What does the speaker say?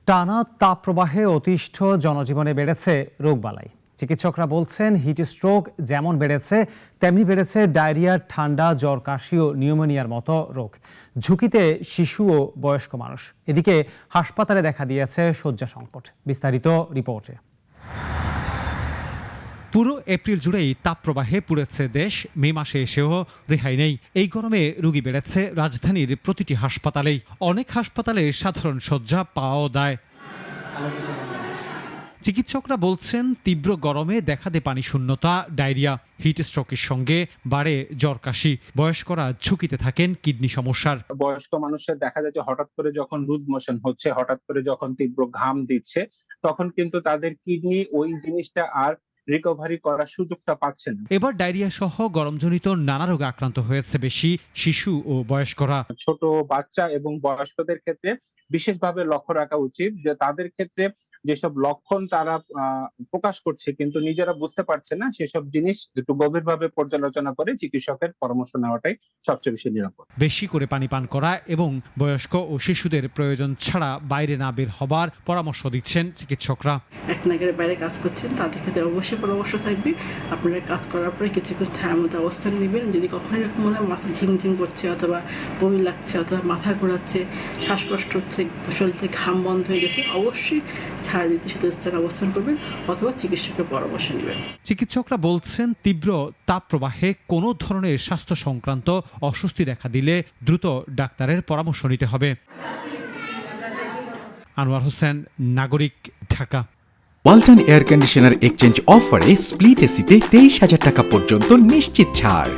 টানা তাপপ্রবাহে অতিষ্ঠ জনজীবনে বেড়েছে রোগবালাই। চিকিৎসকরা বলছেন হিট স্ট্রোক যেমন বেড়েছে তেমনি বেড়েছে ডায়রিয়া, ঠান্ডা, জ্বর, কাশি ও নিউমোনিয়ার মতো রোগ। ঝুঁকিতে শিশু ও বয়স্ক মানুষ। এদিকে হাসপাতালে দেখা দিয়েছে শয্যা সংকট। বিস্তারিত রিপোর্টে। পুরো এপ্রিল জুড়েই তাপপ্রবাহে পুড়েছে দেশ। মে মাসে এসেও রেহাই নেই। এই গরমে রোগী বেড়েছে রাজধানীর প্রতিটি হাসপাতালেই। অনেক হাসপাতালে সাধারণ শয্যা পাওয়াও দায়। চিকিৎসকরা বলছেন তীব্র গরমে দেখা দেয় পানি শূন্যতা, ডায়রিয়া, হিট স্ট্রোকের সঙ্গে বাড়ে জ্বর, কাশি। বয়স্করা ঝুঁকিতে থাকেন কিডনি সমস্যার। বয়স্ক মানুষের দেখা যায় যে হঠাৎ করে যখন লুজ মোশন হচ্ছে, হঠাৎ করে যখন তীব্র ঘাম দিচ্ছে, তখন কিন্তু তাদের কিডনি ওই জিনিসটা আর রিকভারি করার সুযোগটা পাচ্ছে না। এবার ডায়রিয়া সহ গরমজনিত নানা রোগে আক্রান্ত হয়েছে বেশি শিশু ও বয়স্করা। ছোট বাচ্চা এবং বয়স্কদের ক্ষেত্রে বিশেষভাবে লক্ষ্য রাখা উচিত যে তাদের ক্ষেত্রে যেসব লক্ষণ তারা প্রকাশ করছে কিন্তু নিজেরা বুঝতে পারছে না, সেসব জিনিস একটু গভীরভাবে পর্যালোচনা করে চিকিৎসকের পরামর্শ নেওয়াটাই সবচেয়ে বেশি নিরাপদ। বেশি করে পানি পান করা এবং বয়স্ক ও শিশুদের প্রয়োজন ছাড়া বাইরে না বের হবার পরামর্শ দিচ্ছেন চিকিৎসকরা। এক নাগারে বাইরে কাজ করছেন তাদের ক্ষেত্রে অবশ্যই পরামর্শ থাকবে আপনারা কাজ করার পরে কিছুক্ষণ ছায়ার মধ্যে অবস্থান নেবেন। যদি কখনো এরকম মনে হয় মাথা ঝিমঝিম করছে অথবা বমি লাগছে অথবা মাথা ঘোরাচ্ছে, শ্বাসকষ্ট হচ্ছে, শরীর থেকে ঘাম বন্ধ হয়ে গেছে, অবশ্যই ছায়া দিতে শুধু স্থানে অবস্থান করবেন অথবা চিকিৎসকের পরামর্শ নেবেন। চিকিৎসকরা বলছেন তীব্র তাপপ্রবাহে কোনো ধরনের স্বাস্থ্য সংক্রান্ত অস্বস্তি দেখা দিলে দ্রুত ডাক্তারের পরামর্শ নিতে হবে। আনোয়ার হোসেন, নাগরিক, Dhaka. Walton air conditioner exchange অফারে স্প্লিট এসিতে 23,000 টাকা পর্যন্ত নিশ্চিত ছাড়।